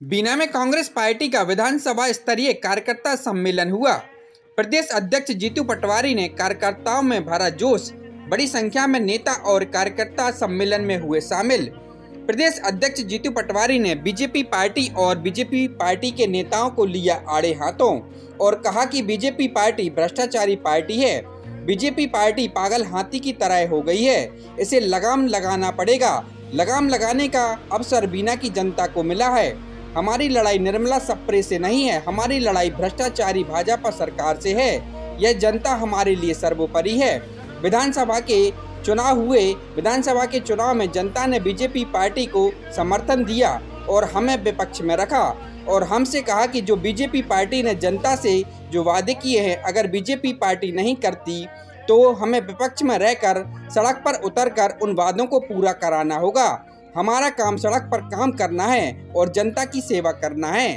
बीना में कांग्रेस पार्टी का विधानसभा स्तरीय कार्यकर्ता सम्मेलन हुआ। प्रदेश अध्यक्ष जीतू पटवारी ने कार्यकर्ताओं में भरा जोश। बड़ी संख्या में नेता और कार्यकर्ता सम्मेलन में हुए शामिल। प्रदेश अध्यक्ष जीतू पटवारी ने बीजेपी पार्टी और बीजेपी पार्टी के नेताओं को लिया आड़े हाथों और कहा कि बीजेपी पार्टी भ्रष्टाचारी पार्टी है। बीजेपी पार्टी पागल हाथी की तरह हो गई है, इसे लगाम लगाना पड़ेगा। लगाम लगाने का अवसर बीना की जनता को मिला है। हमारी लड़ाई निर्मला सप्रे से नहीं है, हमारी लड़ाई भ्रष्टाचारी भाजपा सरकार से है। यह जनता हमारे लिए सर्वोपरि है। विधानसभा के चुनाव में जनता ने बीजेपी पार्टी को समर्थन दिया और हमें विपक्ष में रखा और हमसे कहा कि जो बीजेपी पार्टी ने जनता से जो वादे किए हैं, अगर बीजेपी पार्टी नहीं करती तो हमें विपक्ष में रहकर सड़क पर उतरकर उन वादों को पूरा कराना होगा। हमारा काम सड़क पर काम करना है और जनता की सेवा करना है।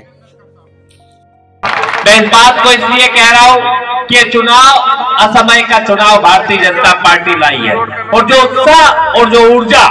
मैं इस बात को इसलिए कह रहा हूं कि चुनाव असमय का चुनाव भारतीय जनता पार्टी लाई है और जो उत्साह और जो ऊर्जा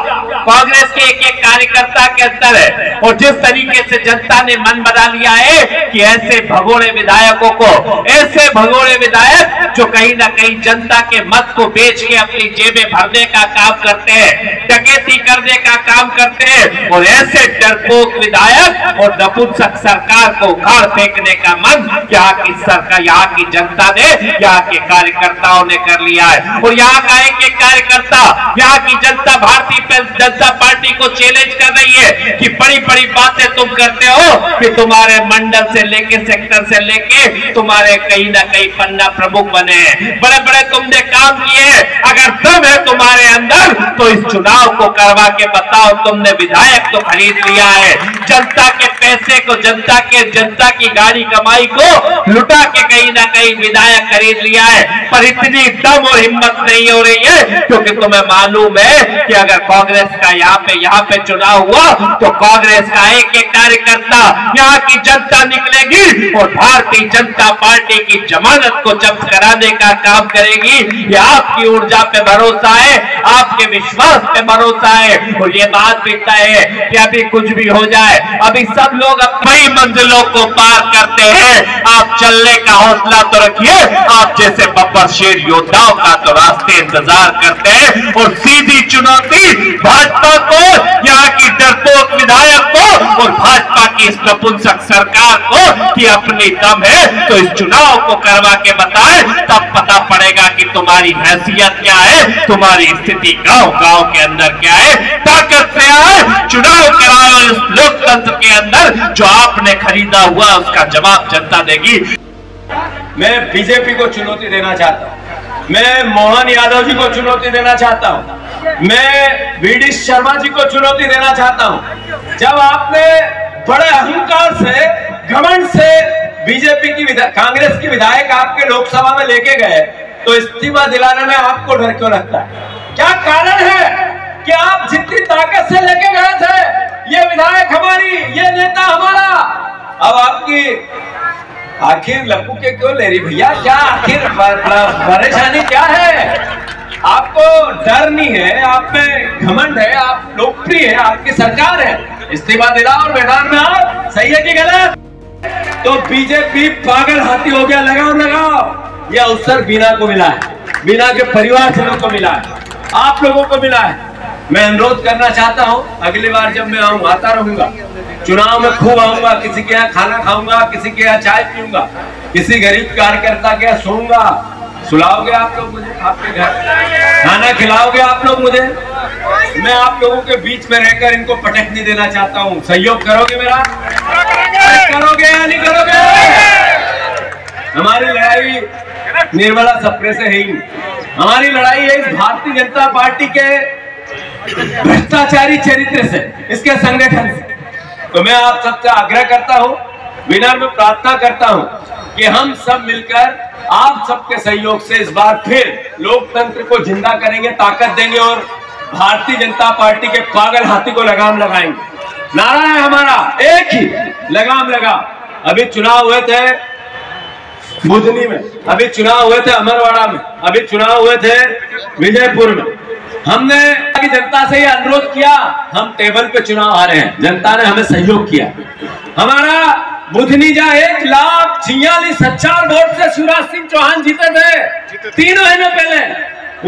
कांग्रेस के एक एक कार्यकर्ता के अंदर है और जिस तरीके से जनता ने मन बना लिया है कि ऐसे भगोड़े विधायकों को, ऐसे भगोड़े विधायक जो कहीं ना कहीं जनता के मत को बेच के अपनी जेबें भरने का काम करते हैं, डकैती करने का काम करते हैं, और ऐसे डरपोक विधायक और नपुंसक सरकार को उखाड़ फेंकने का मन यहाँ की सरकार, यहाँ की जनता ने, यहाँ के कार्यकर्ताओं ने कर लिया है। और यहाँ का एक एक कार्यकर्ता, यहाँ की जनता भारतीय जनता पार्टी को चैलेंज कर रही है कि बड़ी बड़ी बातें तुम करते हो कि तुम्हारे मंडल से लेके सेक्टर से लेके तुम्हारे कहीं ना कहीं पन्ना प्रमुख बने हैं, बड़े बड़े तुमने काम किए हैं। अगर दम है तुम्हारे अंदर तो इस चुनाव को करवा के बताओ। तुमने विधायक तो खरीद लिया है, जनता के पैसे को, जनता की गाड़ी कमाई को लुटा के कहीं ना कहीं विधायक खरीद लिया है, पर इतनी दम और हिम्मत नहीं हो रही है क्योंकि तुम्हें मालूम है कि अगर कांग्रेस का यहाँ पे चुनाव हुआ तो कांग्रेस का एक एक कार्यकर्ता, यहाँ की जनता निकलेगी और भारतीय जनता पार्टी की जमानत को जब्त कराने का काम करेगी। ये आपकी ऊर्जा पे भरोसा है, आपके विश्वास पे भरोसा है और ये बात भी तय है कि अभी कुछ भी हो जाए, अभी सब लोग अपनी मंजिलों को पार करते हैं। आप चलने का हौसला तो रखिए, आप जैसे बब्बर शेर योद्धाओं का तो रास्ते इंतजार करते हैं और सीधी चुनौती भाजपा को, यहाँ की डरपोक विधायक को और भाजपा की इस नपुंसक सरकार को कि अपनी दम है तो इस चुनाव को करवा के बताए, तब पता पड़ेगा कि तुम्हारी हैसियत क्या है, तुम्हारी स्थिति गांव गांव के अंदर क्या है। ताकत से आए, चुनाव कराओ, इस लोकतंत्र के अंदर जो आपने खरीदा हुआ उसका जवाब जनता देगी। मैं बीजेपी को चुनौती देना चाहता हूं, मैं मोहन यादव जी को चुनौती देना चाहता हूं, मैं वीडी शर्मा जी को चुनौती देना चाहता हूं। जब आपने बड़े अहंकार से, घमंड से बीजेपी की कांग्रेस की विधायक आपके लोकसभा में लेके गए तो इस्तीफा दिलाने में आपको डर क्यों लगता है? क्या कारण है कि आप जितनी ताकत से लेके गए थे, ये विधायक हमारी, ये नेता हमारा, अब आपकी आखिर लपू के क्यों ले रही भैया? क्या आखिर परेशानी क्या है? आपको डर नहीं है, आप में घमंड है, आप लोकप्रिय है, आपकी सरकार है, इस्तीफा दिलाओ और मैदान में आओ। सही है कि गलत? तो बीजेपी पागल हाथी हो गया, लगाओ। यह अवसर बीना को मिला है, बीना के परिवारजनों को मिला है, आप लोगों को मिला है। मैं अनुरोध करना चाहता हूं, अगली बार जब मैं आऊं, आता रहूंगा, चुनाव में खूब आऊंगा, किसी के यहाँ खाना खाऊंगा, किसी के यहाँ चाय पीऊंगा, किसी गरीब कार्यकर्ता के यहाँ सोऊंगा। सुलाओगे आप लोग मुझे, आपके घर खाना खिलाओगे आप लोग मुझे, मैं आप लोगों के बीच में रहकर इनको पटक नहीं देना चाहता हूँ। सहयोग करोगे मेरा? करोगे या नहीं करोगे? हमारी लड़ाई निर्मला सप्रे से है ही, हमारी लड़ाई है इस भारतीय जनता पार्टी के भ्रष्टाचारी चरित्र से, इसके संगठन से। तो मैं आप सबसे आग्रह करता हूं, विनम्र में प्रार्थना करता हूं कि हम सब मिलकर आप सबके सहयोग से इस बार फिर लोकतंत्र को जिंदा करेंगे, ताकत देंगे और भारतीय जनता पार्टी के पागल हाथी को लगाम लगाएंगे। नारा है हमारा एक ही, लगाम लगा। अभी चुनाव हुए थे बुधनी में, अभी चुनाव हुए थे अमरवाड़ा में, अभी चुनाव हुए थे विजयपुर में, हमने की जनता से ये अनुरोध किया, हम टेबल पे चुनाव हारे हैं, जनता ने हमें सहयोग किया। हमारा बुधनीजा 1,46,000 वोट से शिवराज सिंह चौहान जीते थे 3 महीने पहले।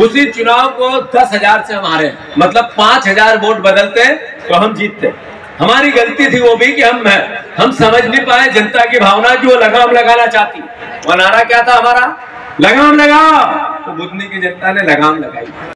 उसी चुनाव को 10,000 से हम हारे, मतलब 5,000 वोट बदलते तो हम जीतते। हमारी गलती थी वो भी कि हम समझ नहीं पाए जनता की भावना की, वो लगाम लगाना चाहती। वो नारा क्या था हमारा, लगाम लगाओ, तो बुधनी की जनता ने लगाम लगाई।